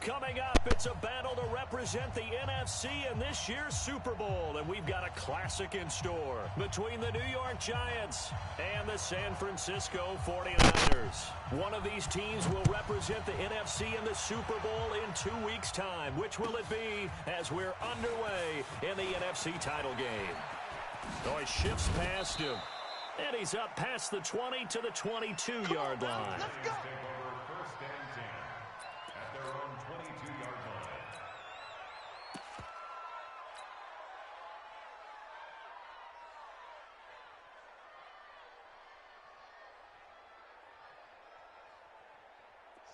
Coming up, it's a battle to represent the NFC in this year's Super Bowl, and we've got a classic in store between the New York Giants and the San Francisco 49ers. One of these teams will represent the NFC in the Super Bowl in 2 weeks' time. Which will it be as we're underway in the NFC title game? Oh, he shifts past him, and he's up past the 20 to the 22-yard line. Let's go.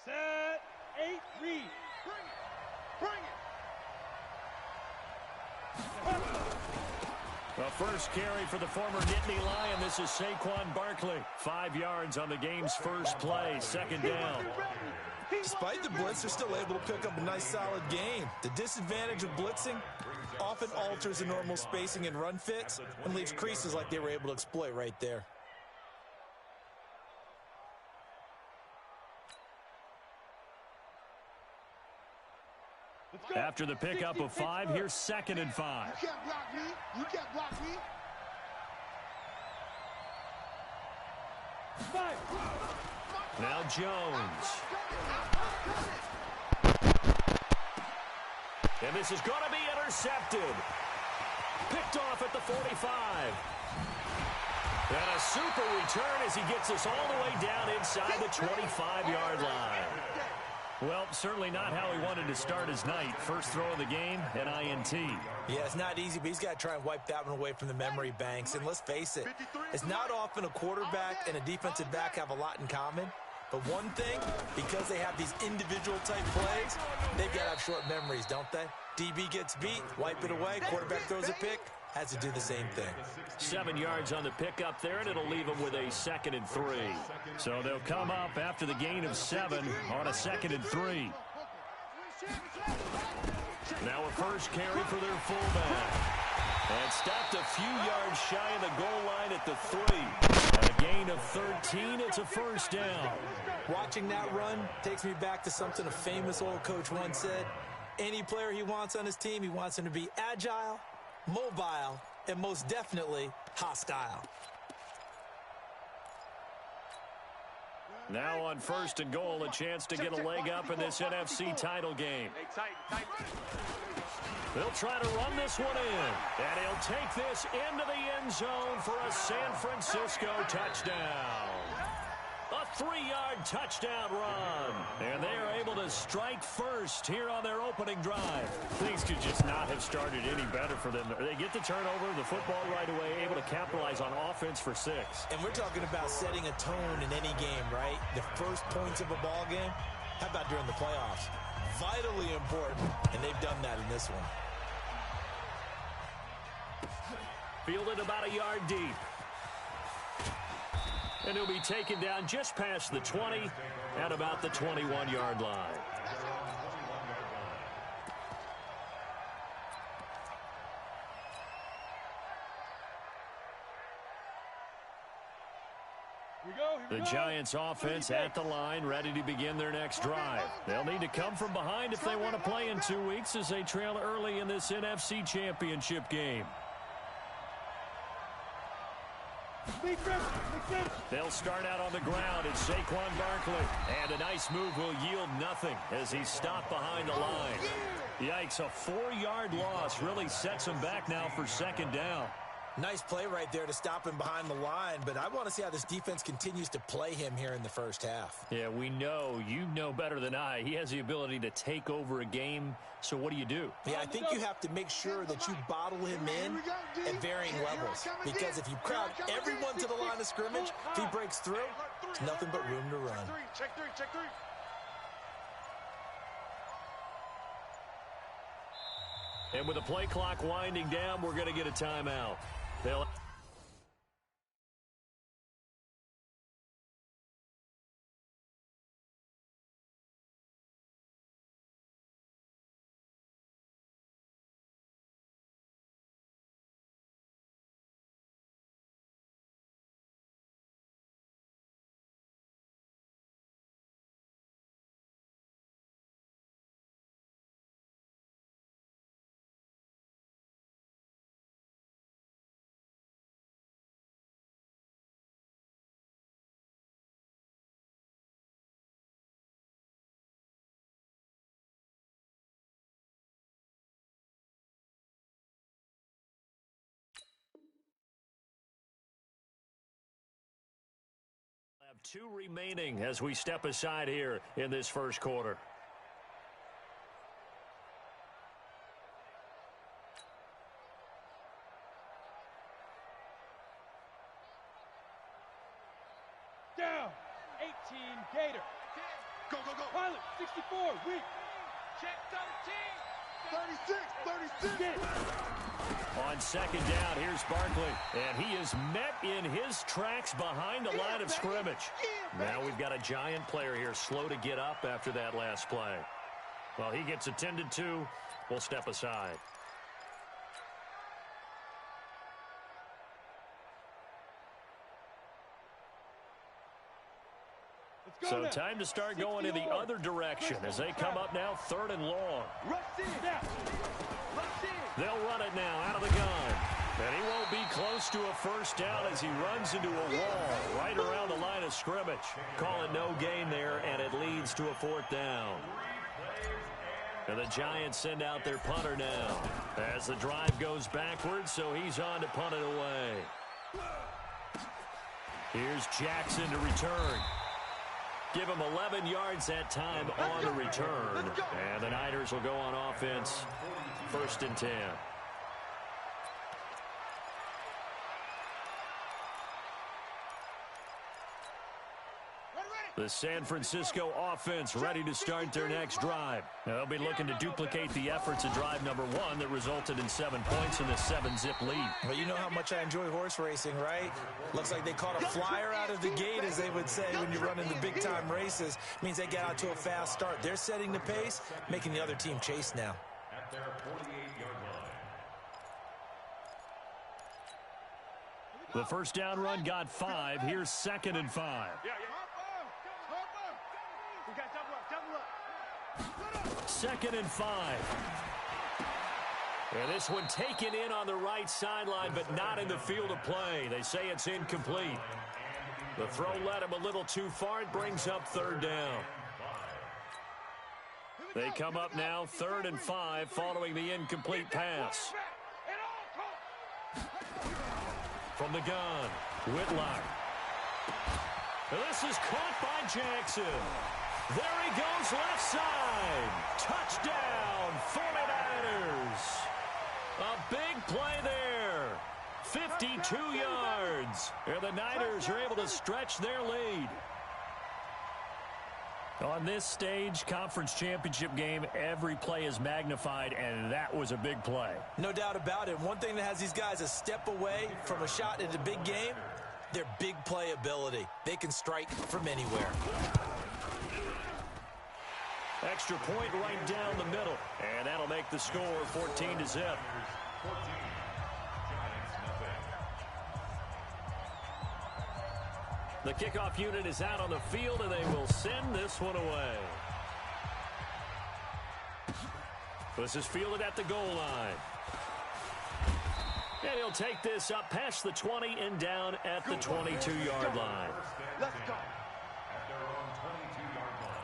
Set, 8, read. Bring it. A first carry for the former Nittany Lion. This is Saquon Barkley. 5 yards on the game's first play. Second down. Despite the blitz, they're still able to pick up a nice, solid gain. The disadvantage of blitzing often alters the normal spacing and run fits and leaves creases like they were able to exploit right there. After the pickup of 5, here's 2nd and 5. You can't block me. You can't block me. 5. Now Jones. And this is going to be intercepted. Picked off at the 45. And a super return as he gets us all the way down inside the 25-yard line. Well, certainly not how he wanted to start his night. First throw of the game, an INT. Yeah, it's not easy, but he's got to try and wipe that one away from the memory banks. And let's face it, it's not often a quarterback and a defensive back have a lot in common. But one thing, because they have these individual type plays, they've got to have short memories, don't they? DB gets beat, wipe it away, quarterback throws a pick, has to do the same thing. 7 yards on the pickup there, and it'll leave them with a 2nd and 3. So they'll come up after the gain of 7 on a 2nd and 3. Now a first carry for their fullback. And stopped a few yards shy of the goal line at the 3. And a gain of 13, it's a first down. Watching that run takes me back to something a famous old coach once said. Any player he wants on his team, he wants him to be agile, mobile, and most definitely hostile. Now on 1st and goal, a chance to get a leg up in this NFC title game. They'll try to run this one in, and he'll take this into the end zone for a San Francisco touchdown. A 3-yard touchdown run, and they are able to strike first here on their opening drive. Things could just not have started any better for them. They get the turnover, the football right away, able to capitalize on offense for 6. And we're talking about setting a tone in any game, right? The first points of a ball game. How about during the playoffs? Vitally important, and they've done that in this one. Fielded about a yard deep. And he'll be taken down just past the 20 at about the 21-yard line. The Giants offense at the line, ready to begin their next drive. They'll need to come from behind if they want to play in 2 weeks as they trail early in this NFC Championship game. They'll start out on the ground. It's Saquon Barkley. And a nice move will yield nothing as he's stopped behind the line. Yikes, a 4-yard loss really sets him back now for 2nd down. Nice play right there to stop him behind the line, but I want to see how this defense continues to play him here in the first half. Yeah, we know. You know better than I. He has the ability to take over a game, so what do you do? Yeah, I think you have to make sure that you bottle him in at varying levels, because if you crowd everyone to the line of scrimmage, if he breaks through, there's nothing but room to run. Check three. And with the play clock winding down, we're going to get a timeout. They'll 2 remaining as we step aside here in this first quarter. Down. 18 Gator. Go, go, go. Pilot 64 weak. Check 13. 36. Get it. On second down, here's Barkley. And he is met in his tracks behind the line of scrimmage. Now we've got a Giant player here slow to get up after that last play. Well, he gets attended to. We'll step aside. So time to start going in the other direction as they come up now 3rd and long. They'll run it now out of the gun. And he won't be close to a first down as he runs into a wall right around the line of scrimmage. Call it no gain there, and it leads to a 4th down. And the Giants send out their punter now as the drive goes backwards, so he's on to punt it away. Here's Jackson to return. Give him 11 yards that time on the return. And the Niners will go on offense. 1st and 10. The San Francisco offense ready to start their next drive. Now, they'll be looking to duplicate the efforts of drive number 1 that resulted in 7 points in the 7-zip lead. Well, you know how much I enjoy horse racing, right? Looks like they caught a flyer out of the gate, as they would say when you're running the big-time races. Means they get out to a fast start. They're setting the pace, making the other team chase now. At their 48-yard line. The first down run got 5. Here's 2nd and 5. We got double up. 2nd and 5. And this one taken in on the right sideline, but not in the field of play. They say it's incomplete. The throw led him a little too far. It brings up 3rd down. They come up now 3rd and 5 following the incomplete pass. From the gun, Whitlock. And this is caught by Jackson. There he goes left side. Touchdown, 49ers. A big play there. 52 yards. And the Niners are able to stretch their lead. On this stage, conference championship game, every play is magnified, and that was a big play. No doubt about it. One thing that has these guys a step away from a shot in the big game, their big play ability. They can strike from anywhere. Extra point right down the middle, and that'll make the score 14-0. The kickoff unit is out on the field, and they will send this one away. This is fielded at the goal line. And he'll take this up past the 20 and down at the 22-yard line. Let's go. At their own 22-yard line.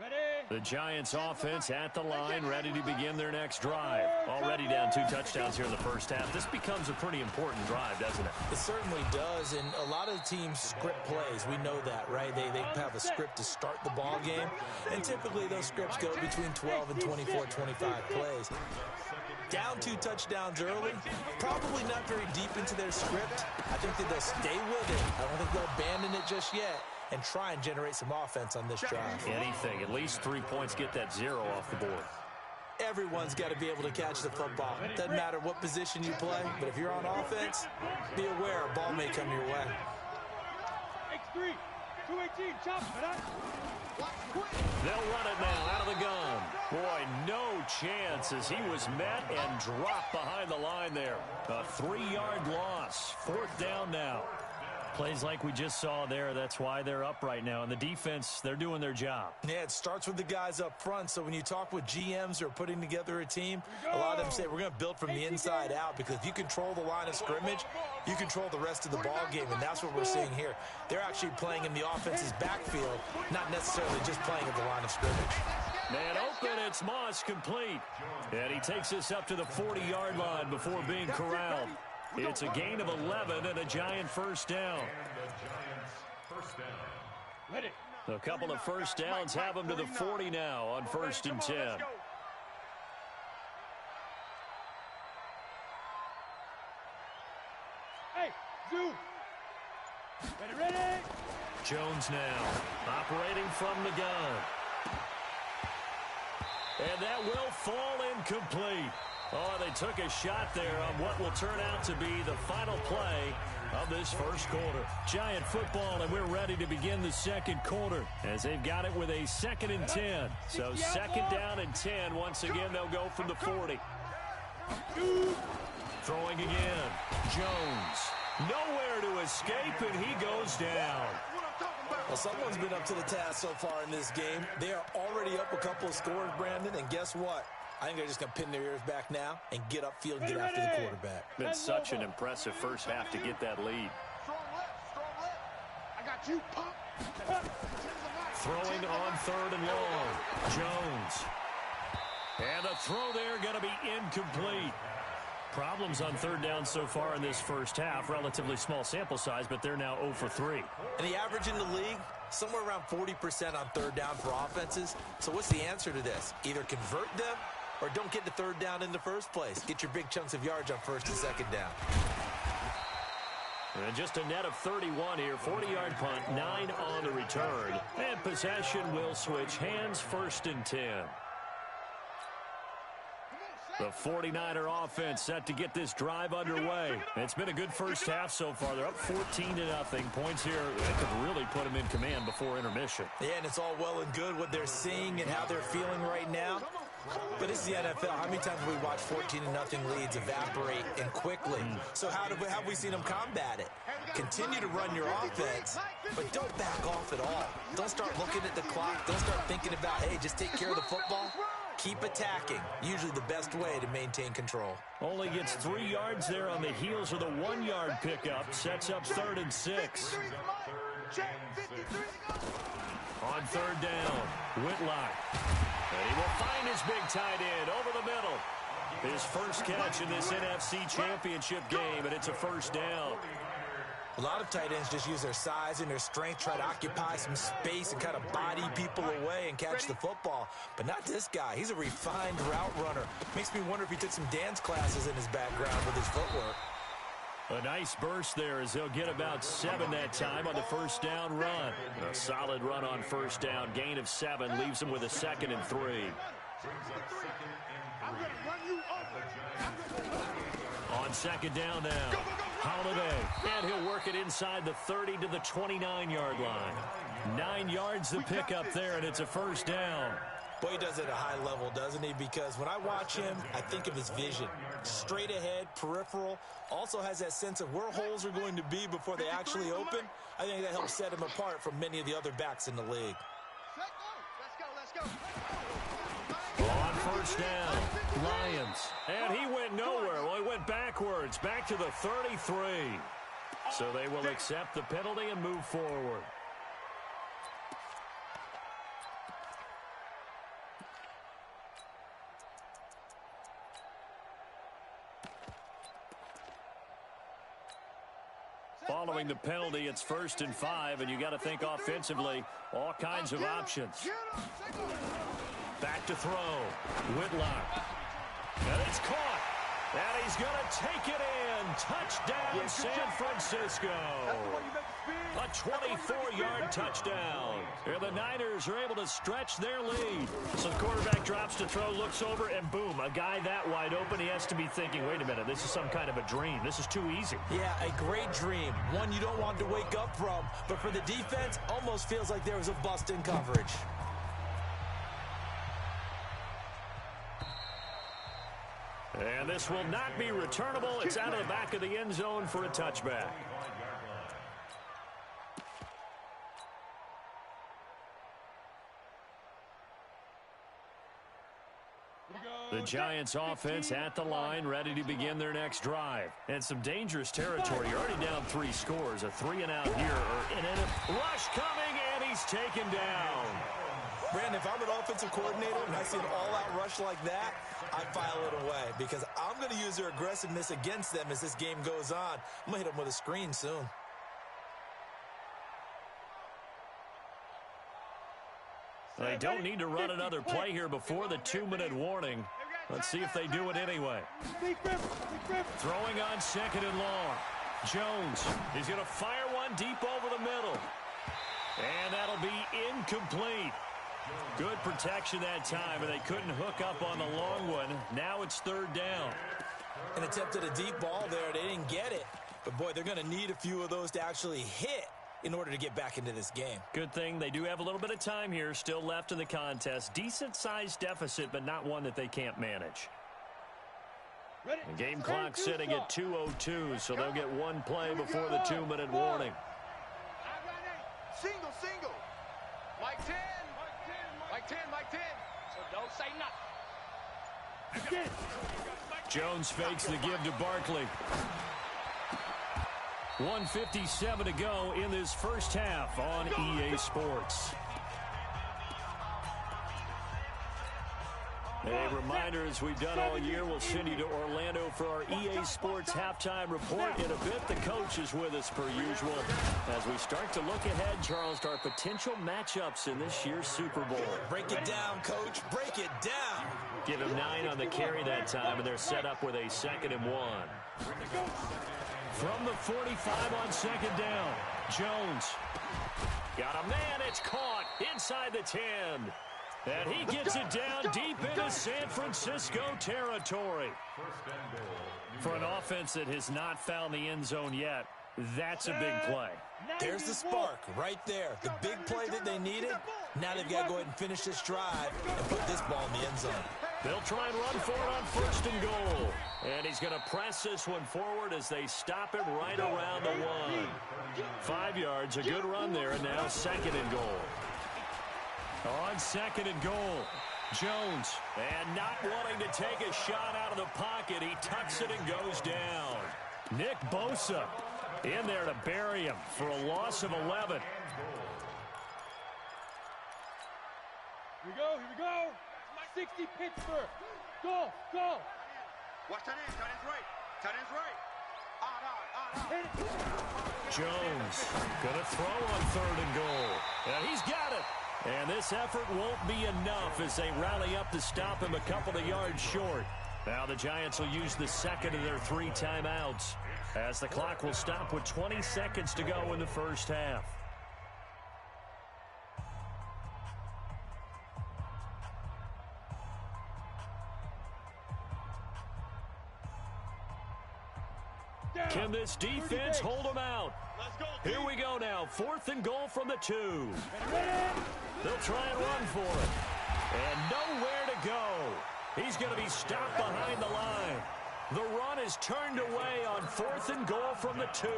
Ready? The Giants offense at the line, ready to begin their next drive. Already down 2 touchdowns here in the first half. This becomes a pretty important drive, doesn't it? It certainly does, and a lot of teams script plays. We know that, right? They have a script to start the ball game, and typically those scripts go between 12 and 24, 25 plays. Down 2 touchdowns early, probably not very deep into their script. I think that they'll stay with it. I don't think they'll abandon it just yet and try and generate some offense on this drive. Anything. At least 3 points, get that 0 off the board. Everyone's got to be able to catch the football. Doesn't matter what position you play, but if you're on offense, be aware a ball may come your way. X3, 218, chop, man. They'll run it now out of the gun. Boy, no chance as he was met and dropped behind the line there. A 3-yard loss. 4th down now. Plays like we just saw there. That's why they're up right now. And the defense, they're doing their job. Yeah, it starts with the guys up front. So when you talk with GMs who are putting together a team, a lot of them say we're going to build from the inside out, because if you control the line of scrimmage, you control the rest of the ball game, and that's what we're seeing here. They're actually playing in the offense's backfield, not necessarily just playing at the line of scrimmage. Man open, it's Moss, complete. And he takes us up to the 40-yard line before being corralled. It's a gain of 11 and a Giant first down. A couple of first downs have them to the 40 now on 1st and 10. Hey, Zoo. Ready. Jones now operating from the gun. And that will fall incomplete. Oh, they took a shot there on what will turn out to be the final play of this first quarter. Giant football, and we're ready to begin the second quarter as they've got it with a 2nd and 10. So 2nd down and 10. Once again, they'll go from the 40. Throwing again. Jones. Nowhere to escape, and he goes down. Well, someone's been up to the task so far in this game. They are already up a couple of scores, Brandon, and guess what? I think they're just going to pin their ears back now and get upfield and get after the quarterback. Been such an impressive first half to get that lead. Strong left. I got you, pump. Throwing on 3rd and long. Jones. And the throw there going to be incomplete. Problems on 3rd down so far in this first half. Relatively small sample size, but they're now 0 for 3. And the average in the league, somewhere around 40% on 3rd down for offenses. So what's the answer to this? Either convert them or don't get to 3rd down in the first place. Get your big chunks of yards on 1st and 2nd down. And just a net of 31 here. 40-yard punt, 9 on the return. And possession will switch hands, 1st and 10. The 49er offense set to get this drive underway. It's been a good first half so far. They're up 14-0. Points here, they could really put them in command before intermission. Yeah, and it's all well and good what they're seeing and how they're feeling right now. But this is the NFL. How many times have we watched 14-0 leads evaporate and quickly? So how have we seen them combat it? Continue to run your offense, but don't back off at all. Don't start looking at the clock. Don't start thinking about, hey, just take care of the football. Keep attacking. Usually the best way to maintain control. Only gets 3 yards there on the heels of the 1-yard pickup. Sets up 3rd and 6. On 3rd down, Whitlock. And he will find his big tight end over the middle. His first catch in this NFC Championship game, and it's a first down. A lot of tight ends just use their size and their strength, try to occupy some space and kind of body people away and catch the football. But not this guy. He's a refined route runner. Makes me wonder if he took some dance classes in his background with his footwork. A nice burst there as they'll get about 7 that time on the first down run. A solid run on first down. Gain of 7 leaves him with a 2nd and 3. On 2nd down now. Holiday, and he'll work it inside the 30 to the 29-yard line. 9 yards to pick up there, and it's a first down. Boy, he does it at a high level, doesn't he? Because when I watch him, I think of his vision. Straight ahead, peripheral, also has that sense of where holes are going to be before they actually open. I think that helps set him apart from many of the other backs in the league. Let's go. On first down, Lions. And he went nowhere. Well, he went backwards, back to the 33. So they will accept the penalty and move forward. Following the penalty, it's 1st and 5, and you got to think offensively, all kinds of options. Back to throw. Whitlock. And it's caught. And he's going to take it in. Touchdown, San Francisco. A 24-yard touchdown. Here the Niners are able to stretch their lead. So the quarterback drops to throw, looks over, and boom, a guy that wide open, he has to be thinking, wait a minute, this is some kind of a dream. This is too easy. Yeah, a great dream. One you don't want to wake up from. But for the defense, almost feels like there was a bust in coverage. And this will not be returnable. It's out of the back of the end zone for a touchback. The Giants offense at the line, ready to begin their next drive. And some dangerous territory. You're already down 3 scores. A 3-and-out here. Or an rush coming, and he's taken down. Brandon, if I'm an offensive coordinator and I see an all-out rush like that, I file it away because I'm going to use their aggressiveness against them as this game goes on. I'm going to hit them with a screen soon. They don't need to run another play here before the 2-minute warning. Let's see if they do it anyway. Throwing on 2nd and long. Jones is going to fire one deep over the middle. And that'll be incomplete. Good protection that time, and they couldn't hook up on the long one. Now it's 3rd down. An attempt at a deep ball there. They didn't get it. But, boy, they're going to need a few of those to actually hit in order to get back into this game. Good thing they do have a little bit of time here still left in the contest. Decent-sized deficit, but not one that they can't manage. The game clock sitting at 2:02, so they'll get one play before the 2-minute warning. Single. Mike 10. Mike 10. So don't say nothing. Jones fakes the give to Barkley. 1:57 to go in this first half on EA Sports. A reminder, as we've done all year, we'll send you to Orlando for our EA Sports halftime report. In a bit, the coach is with us per usual. As we start to look ahead, Charles, to our potential matchups in this year's Super Bowl. Break it down, Coach. Break it down. Give him 9 on the carry that time, and they're set up with a 2nd and 1. From the 45 on 2nd down, Jones. Got a man, it's caught inside the 10. And he gets it down deep into San Francisco territory. For an offense that has not found the end zone yet, that's a big play. There's the spark right there. The big play that they needed. Now they've got to go ahead and finish this drive and put this ball in the end zone. They'll try and run for it on 1st and goal. And he's going to press this one forward as they stop him right around the 1. 5 yards, a good run there, and now 2nd and goal. On 2nd and goal, Jones, and not wanting to take a shot out of the pocket, he tucks it and goes down. Nick Bosa in there to bury him for a loss of 11. Here we go. 60 Pittsburgh. Go. Watch that end. Tight end's right. Hit it. Jones gonna throw on 3rd and goal. And he's got it. And this effort won't be enough as they rally up to stop him a couple of yards short. Now the Giants will use the 2nd of their 3 timeouts as the clock will stop with 20 seconds to go in the first half. Can this defense hold them out? Here we go now. 4th and goal from the 2. They'll try and run for it. And nowhere to go. He's going to be stopped behind the line. The run is turned away on 4th and goal from the 2.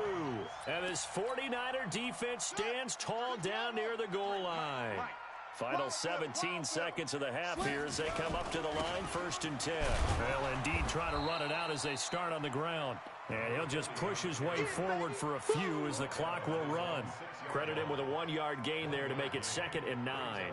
And this 49er defense stands tall down near the goal line. Final 17 seconds of the half here as they come up to the line, 1st and 10. They'll indeed try to run it out as they start on the ground. And he'll just push his way forward for a few as the clock will run. Credit him with a 1-yard gain there to make it 2nd and 9.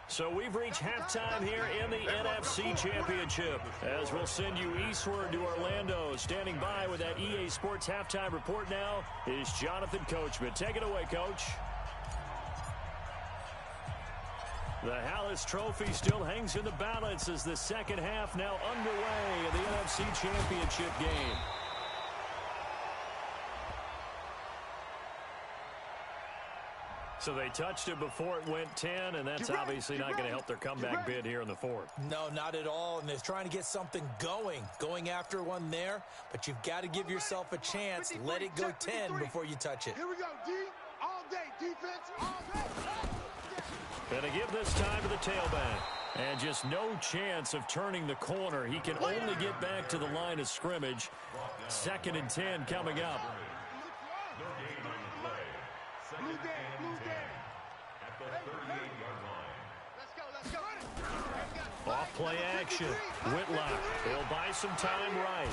So we've reached halftime here in the NFC Championship as we'll send you eastward to Orlando. Standing by with that EA Sports halftime report now is Jonathan Coachman. Take it away, Coach. The Hallis Trophy still hangs in the balance as the second half now underway in the NFC Championship game. So they touched it before it went 10, and that's obviously not going to help their comeback bid here in the 4th. No, not at all, and they're trying to get something going after one there, but you've got to give yourself a chance. Let it go 10 before you touch it. Here we go, D. All day, defense, all day. And to give this time to the tailback. And just no chance of turning the corner. He can only get back to the line of scrimmage. 2nd and 10 coming up. Blue day. At the 38-yard line. Let's play action. Whitlock, he'll buy some time right.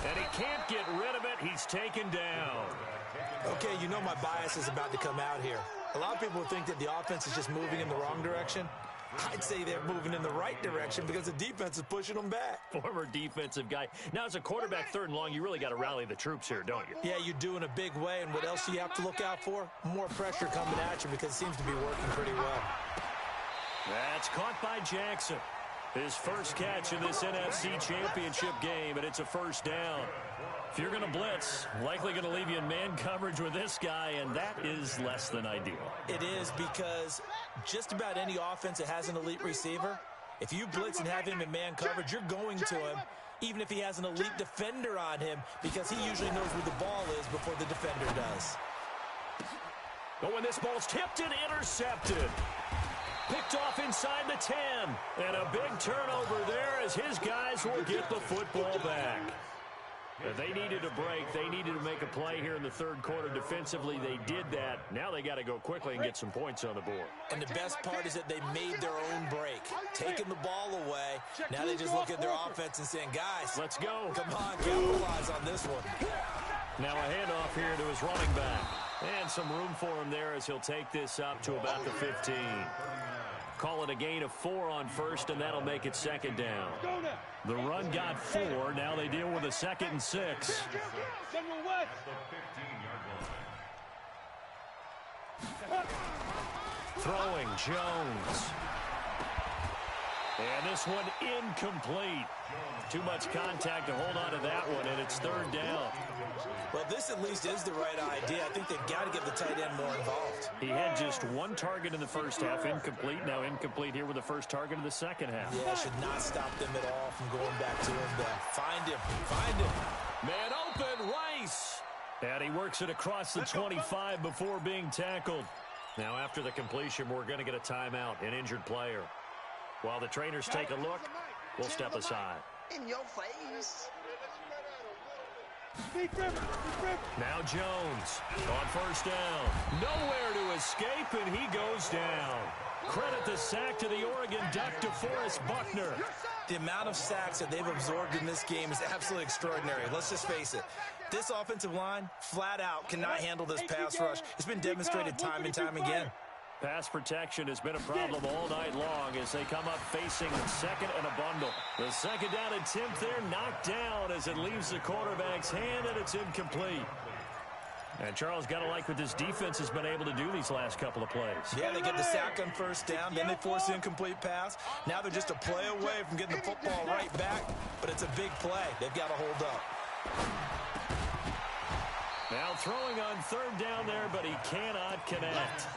And he can't get rid of it. He's taken down. Okay, you know my bias is about to come out here. A lot of people think that the offense is just moving in the wrong direction. I'd say they're moving in the right direction because the defense is pushing them back. Former defensive guy. Now, as a quarterback, 3rd and long, you really got to rally the troops here, don't you? Yeah, you do in a big way. And what else do you have to look out for? More pressure coming at you because it seems to be working pretty well. That's caught by Jackson. His first catch in this NFC Championship game, and it's a first down. If you're going to blitz, likely going to leave you in man coverage with this guy, and that is less than ideal. It is because just about any offense that has an elite receiver, if you blitz and have him in man coverage, you're going to him, even if he has an elite defender on him, because he usually knows where the ball is before the defender does. But when this ball's tipped and intercepted. Picked off inside the 10. And a big turnover there as his guys will get the football back. If they needed a break, they needed to make a play here in the 3rd quarter. Defensively, they did that. Now they got to go quickly and get some points on the board. And the best part is that they made their own break. Taking the ball away. Now they just look at their offense and saying, guys, let's go. Come on, capitalize on this one. Now a handoff here to his running back. And some room for him there as he'll take this up to about the 15. Call it a gain of 4 on first, and that'll make it 2nd down. The run got 4. Now they deal with a 2nd and 6. Throwing Jones. And this one incomplete. Too much contact to hold on to that one, and it's 3rd down. Well, this at least is the right idea. I think they've got to get the tight end more involved. He had just 1 target in the first half, incomplete. Now incomplete here with the first target in the second half. Yeah, should not stop them at all from going back to him. Find him. Find him. Man open, Rice. And he works it across the 25 before being tackled. Now after the completion, we're going to get a timeout, an injured player. While the trainers take a look, we'll step aside. In your face. Now Jones on first down. Nowhere to escape, and he goes down. Credit the sack to the Oregon Duck, DeForest Buckner. The amount of sacks that they've absorbed in this game is absolutely extraordinary. Let's just face it. This offensive line, flat out, cannot handle this pass rush. It's been demonstrated time and time again. Pass protection has been a problem all night long as they come up facing 2nd and a bundle. The 2nd down attempt there knocked down as it leaves the quarterback's hand, and it's incomplete. And Charles, got to like what this defense has been able to do these last couple of plays. Yeah, they get the sack on first down, then they force the incomplete pass. Now they're just a play away from getting the football right back, but it's a big play. They've got to hold up. Now throwing on 3rd down there, but he cannot connect.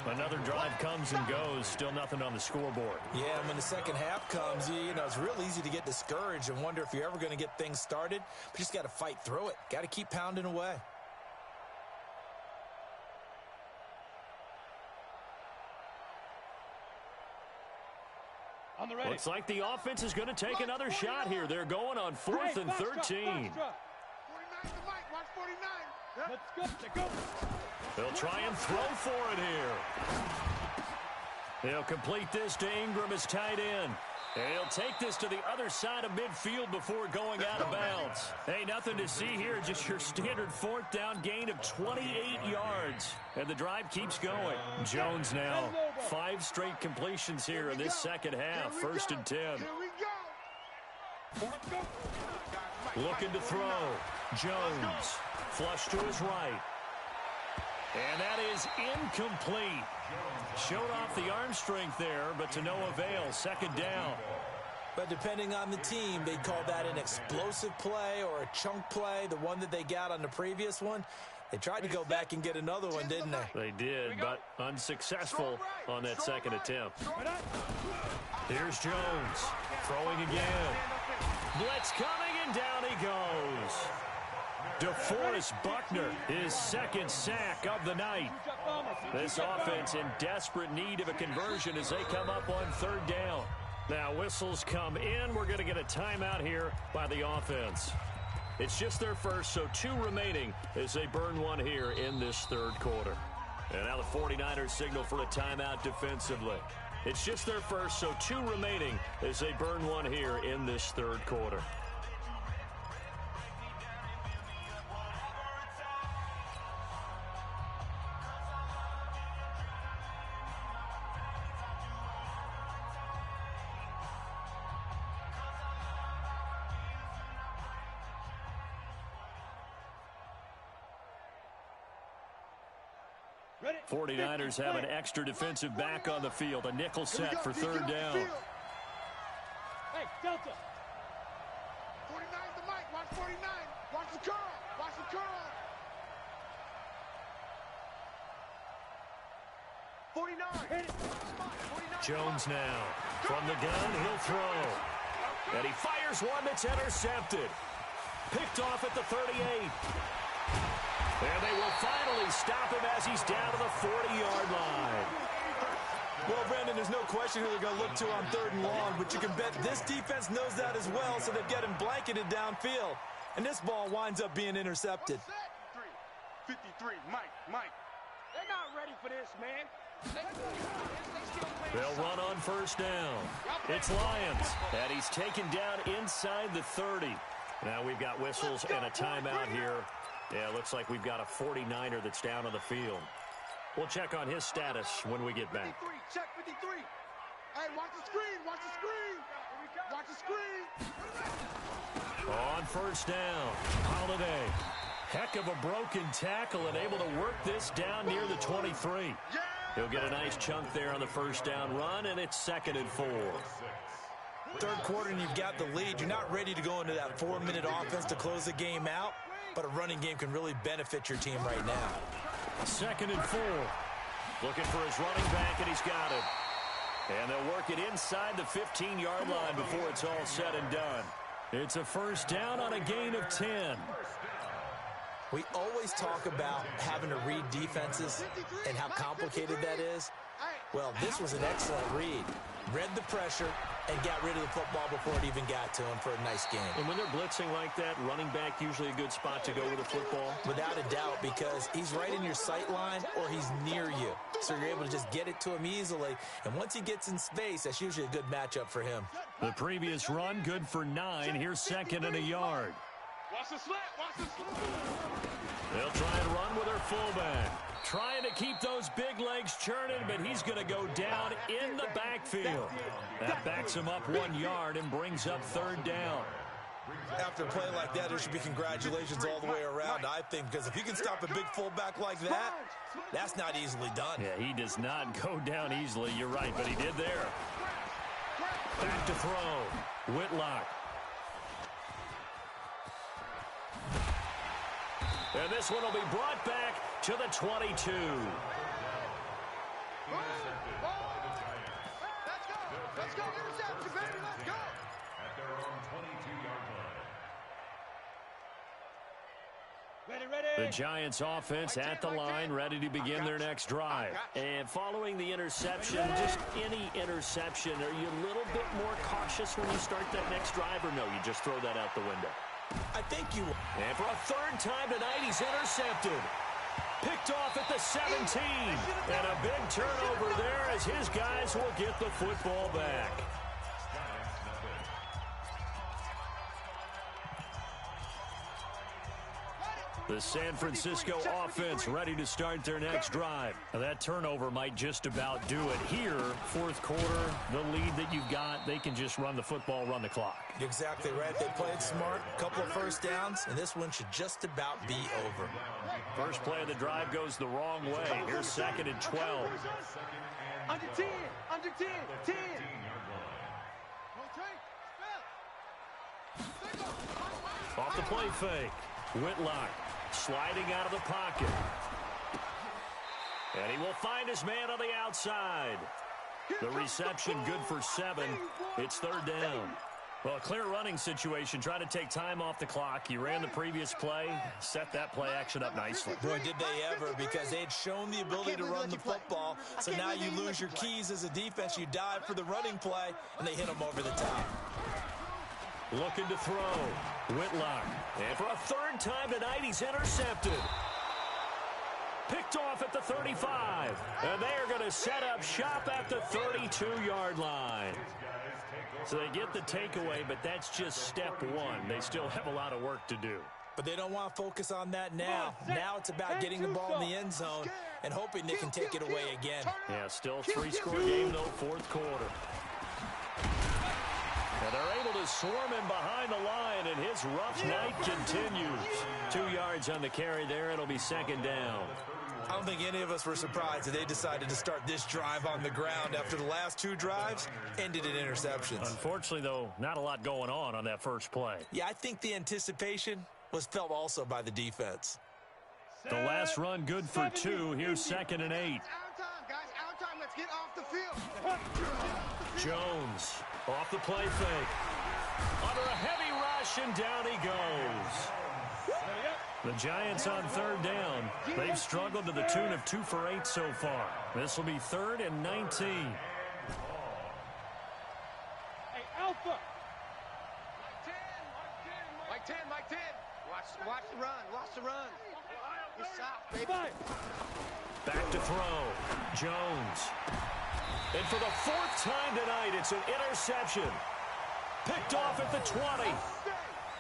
Another drive comes and goes. Still nothing on the scoreboard. Yeah, and when the second half comes, you know, it's real easy to get discouraged and wonder if you're ever going to get things started. But you just got to fight through it. Got to keep pounding away. Looks like the offense is going to take another shot here. They're going on 4th and 13. Let's go. They'll try and throw for it here. They'll complete this to Ingram as tight end. And he'll take this to the other side of midfield before going out of bounds. Hey, nothing to see here, just your standard 4th down gain of 28 yards. And the drive keeps going. Jones now, 5 straight completions here in this second half. 1st and 10. Looking to throw. Jones. Flush to his right. And that is incomplete. Showed off the arm strength there, but to no avail. 2nd down. But depending on the team, they'd call that an explosive play or a chunk play, the one that they got on the previous one. They tried to go back and get another one, didn't they? They did, but unsuccessful on that 2nd attempt. Here's Jones. Throwing again. Blitz coming, and down he goes. DeForest Buckner, his 2nd sack of the night. This offense in desperate need of a conversion as they come up on 3rd down. Now whistles come in. We're going to get a timeout here by the offense. It's just their first, so 2 remaining as they burn one here in this 3rd quarter. And now the 49ers signal for a timeout defensively. It's just their first, so 2 remaining as they burn one here in this third quarter. Ready? 49ers have an extra defensive back on the field. A nickel set for third down. Hey, Delta. 49 the mic. Watch 49. Watch the curl. Watch the curl. 49. Hit it. Spot. 49. Jones now. From the gun, he'll throw. And he fires one that's intercepted. Picked off at the 38. And they will finally stop him as he's down to the 40-yard line. Well, Brandon, there's no question who they're going to look to on 3rd and long, but you can bet this defense knows that as well, so they've got him blanketed downfield. And this ball winds up being intercepted. 53. Mike. They're not ready for this, man. They'll run on first down. It's Lions, and he's taken down inside the 30. Now we've got whistles and a timeout here. Yeah, looks like we've got a 49er that's down on the field. We'll check on his status when we get back. 53. Check 53. Hey, watch the screen. Watch the screen. Watch the screen. On first down, Holiday. Heck of a broken tackle and able to work this down near the 23. He'll get a nice chunk there on the first down run, and it's 2nd and 4. 3rd quarter and you've got the lead. You're not ready to go into that 4-minute offense to close the game out, but a running game can really benefit your team right now. 2nd and 4. Looking for his running back, and he's got it. And they'll work it inside the 15-yard line before it's all said and done. It's a first down on a gain of 10. We always talk about having to read defenses and how complicated that is. Well, this was an excellent read. Read the pressure and got rid of the football before it even got to him for a nice game. And when they're blitzing like that, running back usually a good spot to go with the football? Without a doubt, because he's right in your sight line or he's near you. So you're able to just get it to him easily. And once he gets in space, that's usually a good matchup for him. The previous run, good for 9. Here's 2nd and a yard. Watch the slant. Watch the slant. They'll try and run with their fullback. Trying to keep those big legs churning, but he's going to go down in the backfield. That backs him up 1 yard and brings up 3rd down. After a play like that, there should be congratulations all the way around, I think, because if you can stop a big fullback like that, that's not easily done. Yeah, he does not go down easily. You're right, but he did there. Back to throw. Whitlock. And this one will be brought back to the 22. Let's go. Let's go. Interception, baby. Let's go. At their own 22-yard line. Ready. The Giants offense at the line, ready to begin their next drive. And following the interception, just any interception, are you a little bit more cautious when you start that next drive, or no, you just throw that out the window? I think you... And for a 3rd time tonight, he's intercepted. Picked off at the 17. And a big turnover there as his guys will get the football back. The San Francisco offense ready to start their next drive. Now that turnover might just about do it here. 4th quarter, the lead that you've got, they can just run the football, run the clock. You're exactly right. They played smart, a couple of first downs, and this one should just about be over. First play of the drive goes the wrong way. Here's 2nd and 12. Under 10. Under 10. 10. Off the play fake. Whitlock sliding out of the pocket. And he will find his man on the outside. The reception good for 7. It's 3rd down. Well, a clear running situation. Trying to take time off the clock. You ran the previous play, set that play action up nicely. Boy, did they ever, because they had shown the ability to run the football. So now you lose your keys as a defense. You dive for the running play, and they hit them over the top. Looking to throw. Whitlock. And for a 3rd time tonight, he's intercepted. Picked off at the 35. And they are going to set up shop at the 32-yard line. So they get the takeaway, but that's just step one. They still have a lot of work to do. But they don't want to focus on that now. Now it's about getting the ball in the end zone and hoping they can take it away again. Yeah, still three-score game, though, fourth quarter. And they're able to swarm him behind the line, and his rough night continues. 2 yards on the carry there. It'll be second down. I don't think any of us were surprised that they decided to start this drive on the ground after the last 2 drives ended in interceptions. Unfortunately, though, not a lot going on that first play. Yeah, I think the anticipation was felt also by the defense. The last run good for 2. Here's second and 8. Out of time, guys. Out of time. Let's get off the field. Jones off the play fake. Under a heavy rush, and down he goes. The Giants on third down. They've struggled to the tune of 2 for 8 so far. This will be 3rd and 19. Hey, Alpha. Mike 10, Mike 10. Watch the run. Watch the run. We're south, baby. Back to throw. Jones. And for the 4th time tonight, it's an interception. Picked off at the 20.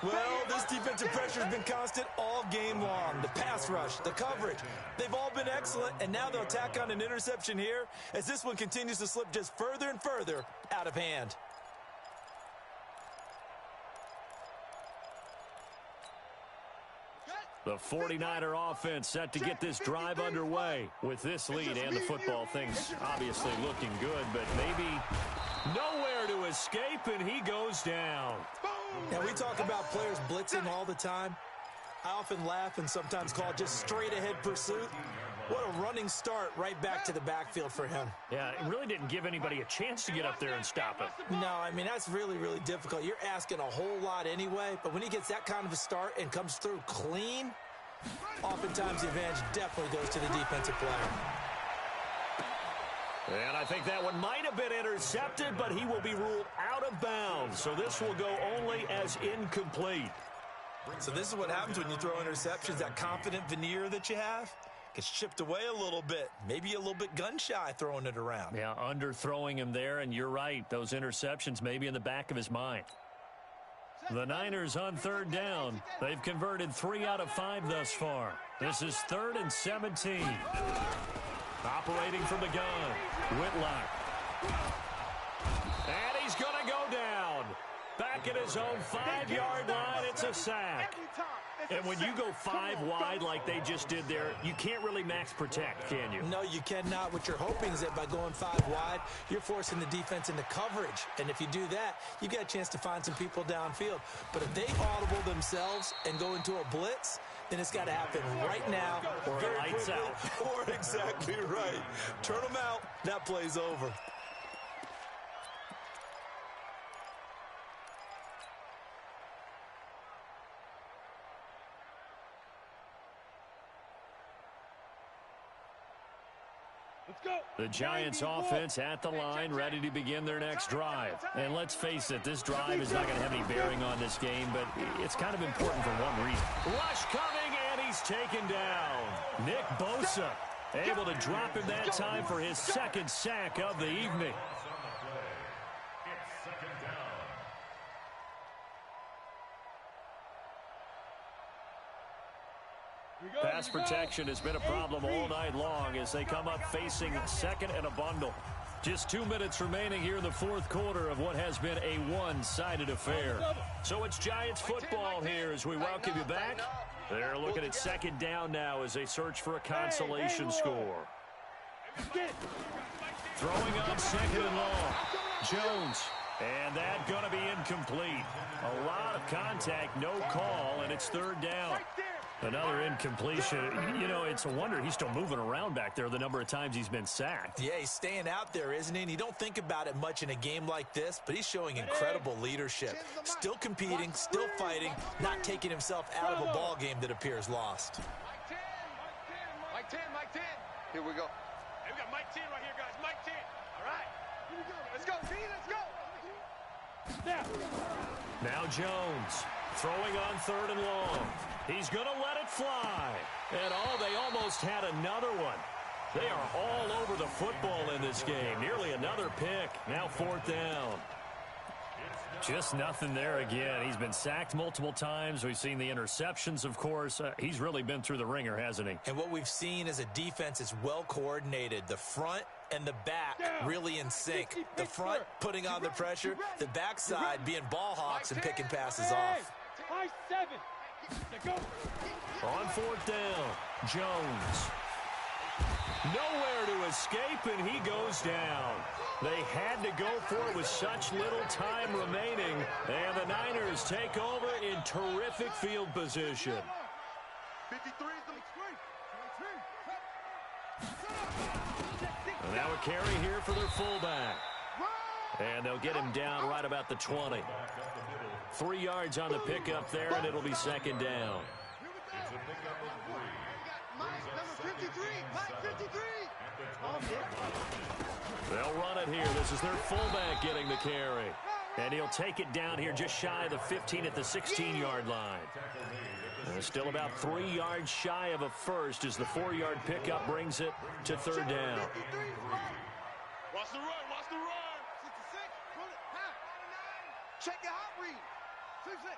Well, this defensive pressure has been constant all game long. The pass rush, the coverage, they've all been excellent, and now they'll tack on an interception here as this one continues to slip just further and further out of hand. The 49er offense set to get this drive underway. With this lead and the football, things obviously looking good, but maybe nowhere to escape, and he goes down. Now, we talk about players blitzing all the time. I often laugh and sometimes call it just straight-ahead pursuit. What a running start right back to the backfield for him. Yeah, it really didn't give anybody a chance to get up there and stop him. No, I mean, that's really, really difficult. You're asking a whole lot anyway, but when he gets that kind of a start and comes through clean, oftentimes the advantage definitely goes to the defensive player. And I think that one might have been intercepted, but he will be ruled out of bounds. So this will go only as incomplete. So this is what happens when you throw interceptions. That confident veneer that you have gets chipped away a little bit. Maybe a little bit gun-shy throwing it around. Yeah, underthrowing him there, and you're right. Those interceptions may be in the back of his mind. The Niners on third down. They've converted 3 out of 5 thus far. This is 3rd and 17. Operating from the gun, Whitlock. And he's going to go down. Back at his own 5-yard line, it's a sack. And when you go 5 wide like they just did there, you can't really max protect, can you? No, you cannot. What you're hoping is that by going 5 wide, you're forcing the defense into coverage. And if you do that, you got a chance to find some people downfield. But if they audible themselves and go into a blitz, then it's got to happen right now. Or lights out. Or exactly right. Turn them out. That play's over. Let's go. The Giants offense at the line, ready to begin their next drive. And let's face it, this drive is not going to have any bearing on this game, but it's kind of important for one reason. Rush coming, and he's taken down. Nick Bosa able to drop him that time for his 2nd sack of the evening. Pass protection has been a problem all night long as they come up facing 2nd and a bundle. Just 2 minutes remaining here in the 4th quarter of what has been a one-sided affair. So it's Giants football here as we welcome you back. They're looking at 2nd down now as they search for a consolation score. Throwing on 2nd and long. Jones. And that going to be incomplete. A lot of contact, no call, and it's 3rd down. Another incompletion. You know, it's a wonder he's still moving around back there the number of times he's been sacked. Yeah, he's staying out there, isn't he? And you don't think about it much in a game like this, but he's showing incredible leadership. Still competing, still fighting, not taking himself out of a ball game that appears lost. Mike 10, Mike 10. Here we go. Hey, we got Mike 10 right here, guys. Mike 10. All right. Here we go. Let's go, D. Let's go. Snap. Now Jones throwing on 3rd and long. He's going to let it it fly. And they almost had another one. They are all over the football in this game. Nearly another pick. Now 4th down. Just nothing there again. He's been sacked multiple times. We've seen the interceptions, of course. He's really been through the ringer, hasn't he? And what we've seen is a defense that's well coordinated. The front and the back really in sync. The front putting on the pressure, the backside being ball hawks and picking passes off. High 7. Go. On 4th down, Jones. Nowhere to escape, and he goes down. They had to go for it with such little time remaining, and the Niners take over in terrific field position. 53 is And now a carry here for their fullback. And they'll get him down right about the 20. 3 yards on the pickup there, and it'll be 2nd down. It's a pickup of 3. number 53. Mike 53. They'll run it here. This is their fullback getting the carry. And he'll take it down here just shy of the 15 at the 16-yard line. And still about 3 yards shy of a first as the 4-yard pickup brings it to 3rd down. Watch the run. Watch the run. 66. Pull it. Half. Check your hot read. 66.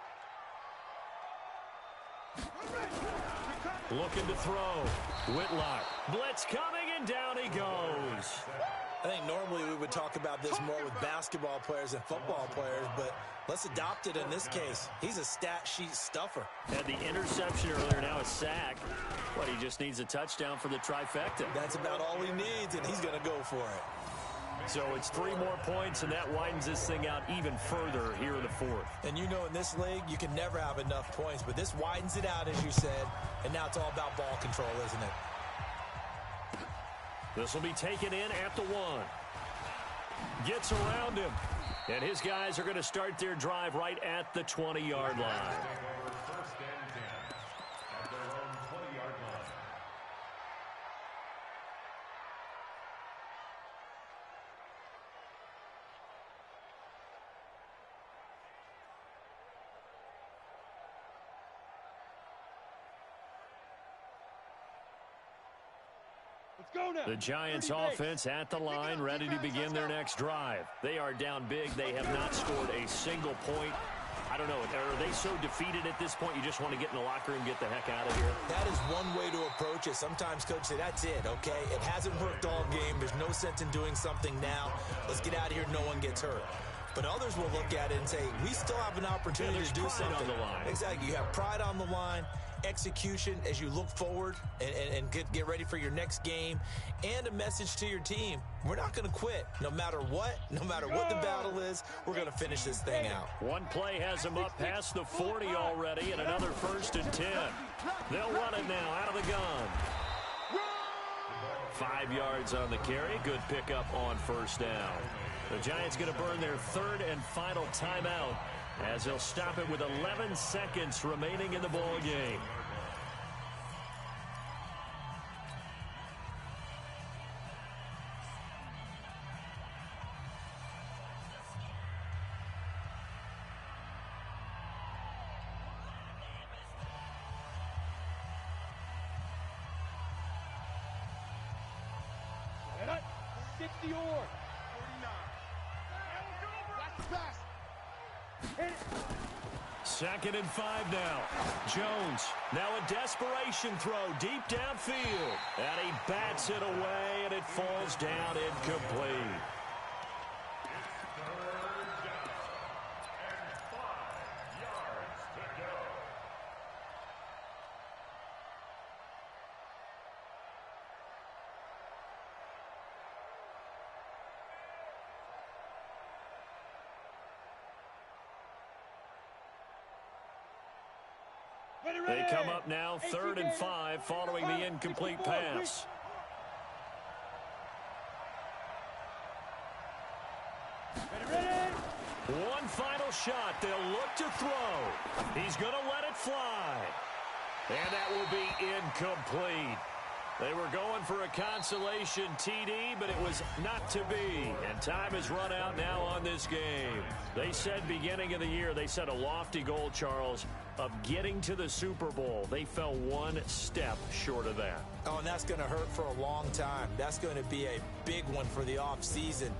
Looking to throw. Whitlock. Blitz coming, and down he goes. I think normally we would talk about this more with basketball players and football players, but let's adopt it in this case. He's a stat sheet stuffer. Had the interception earlier, now a sack. But he just needs a touchdown for the trifecta. That's about all he needs, and he's going to go for it. So it's 3 more points, and that widens this thing out even further here in the 4th. And you know in this league, you can never have enough points, but this widens it out, as you said, and now it's all about ball control, isn't it? This will be taken in at the 1. Gets around him. And his guys are going to start their drive right at the 20-yard line. First and 10 at their own 20-yard line. Let's go now. The Giants offense at the line, ready to begin their next drive. They are down big. They have not scored a single point. I don't know, are they so defeated at this point you just want to get in the locker room and get the heck out of here? That is one way to approach it. Sometimes coaches say, that's it, okay? It hasn't worked all game. There's no sense in doing something now. Let's get out of here. No one gets hurt. But others will look at it and say, we still have an opportunity to do something. On the line. Exactly. You have pride on the line, execution as you look forward and get ready for your next game, and a message to your team. We're not going to quit. No matter what the battle is, we're going to finish this thing out. One play has them up past the 40 already, and another 1st and 10. They'll run it now out of the gun. 5 yards on the carry. Good pickup on 1st down. The Giants going to burn their 3rd and final timeout as they'll stop it with 11 seconds remaining in the ball game. Cut. 60 or. 49. 2nd and 5 now. Jones, now a desperation throw deep downfield. And he bats it away, and it falls down incomplete. They come up now 3rd and 5 following the incomplete pass. One final shot. They'll look to throw. He's going to let it fly. And that will be incomplete. They were going for a consolation TD, but it was not to be. And time has run out now on this game. They said beginning of the year, they set a lofty goal, Charles, of getting to the Super Bowl. They fell one step short of that. Oh, and that's going to hurt for a long time. That's going to be a big one for the offseason.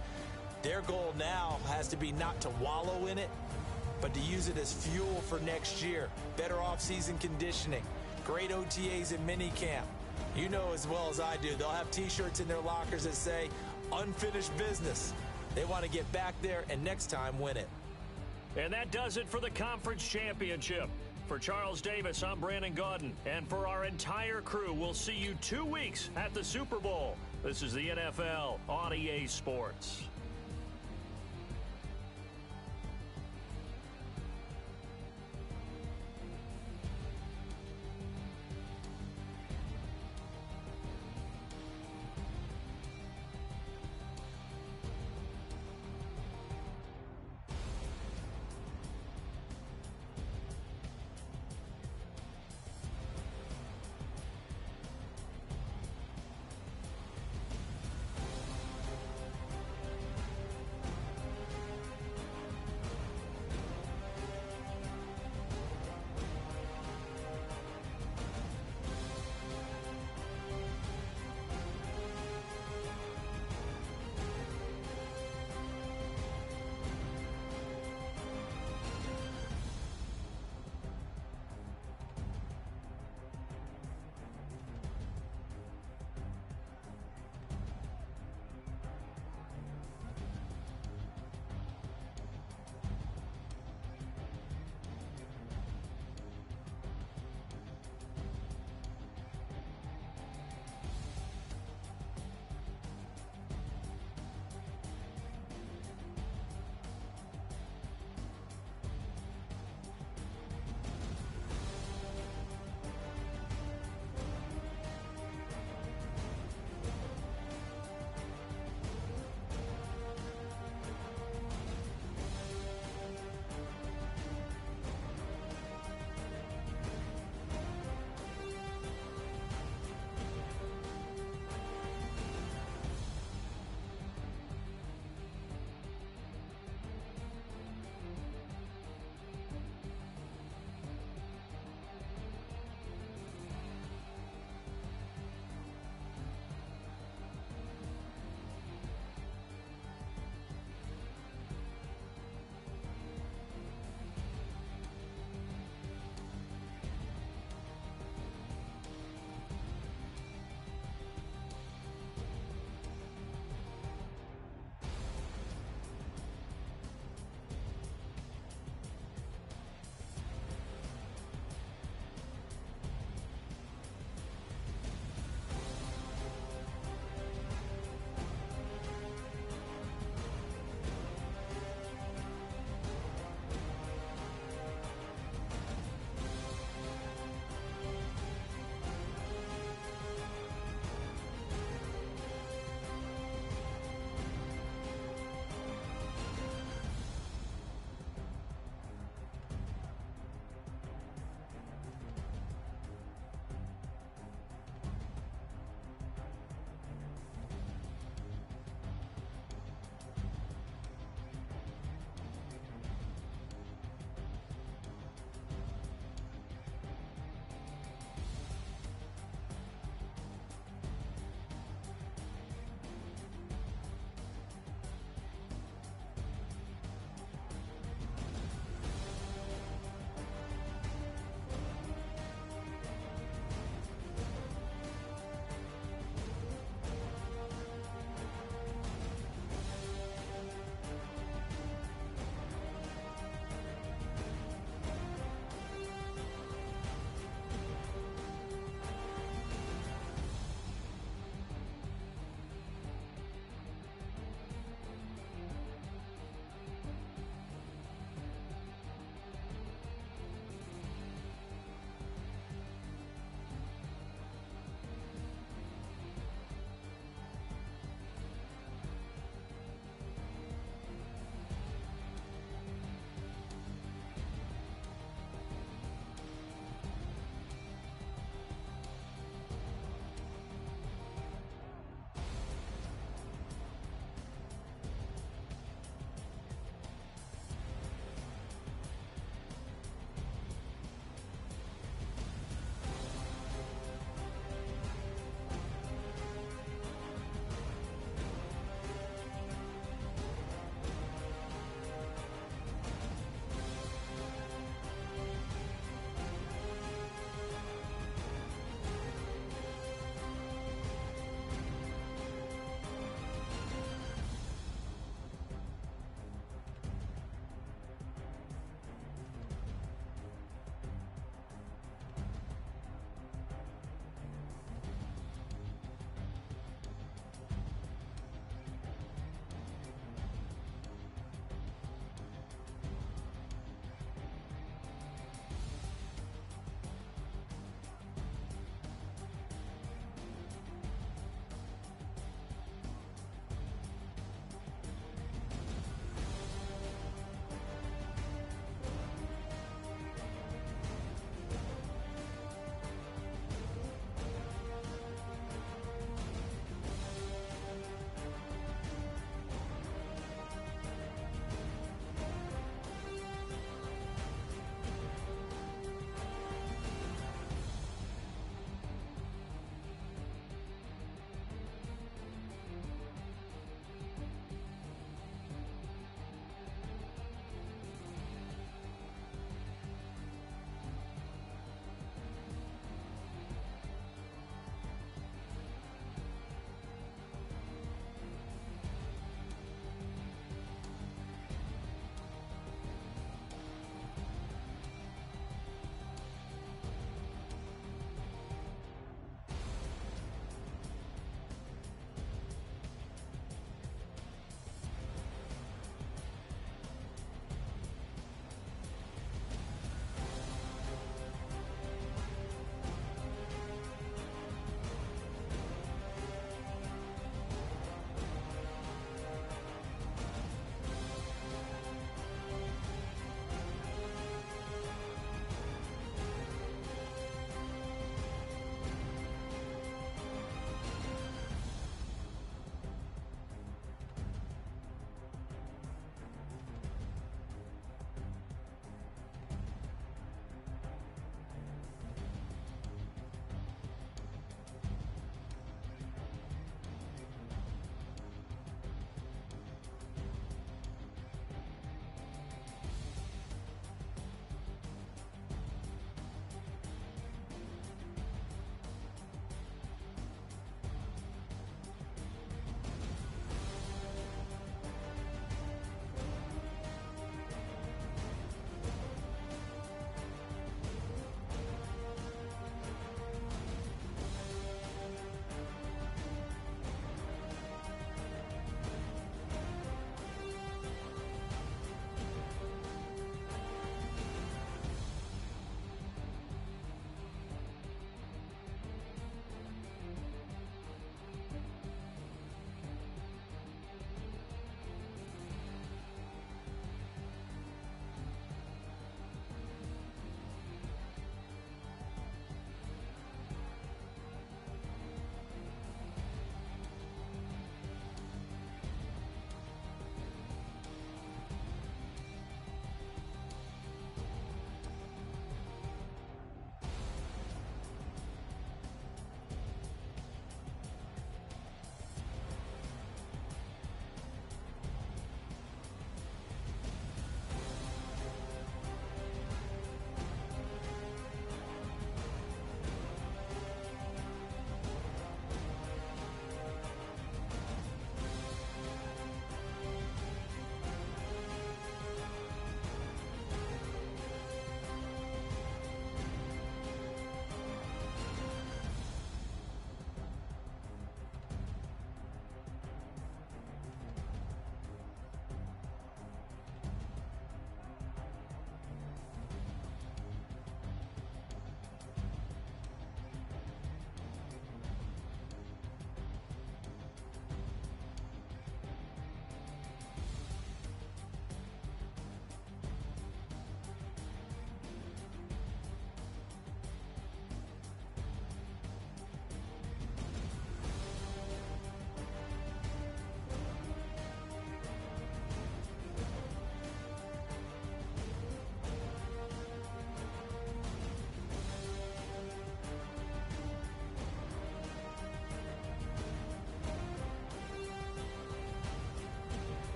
Their goal now has to be not to wallow in it, but to use it as fuel for next year. Better offseason conditioning, great OTAs and minicamp. You know as well as I do, they'll have T-shirts in their lockers that say, unfinished business. They want to get back there and next time win it. And that does it for the conference championship. For Charles Davis, I'm Brandon Gaudin. And for our entire crew, we'll see you 2 weeks at the Super Bowl. This is the NFL on EA Sports.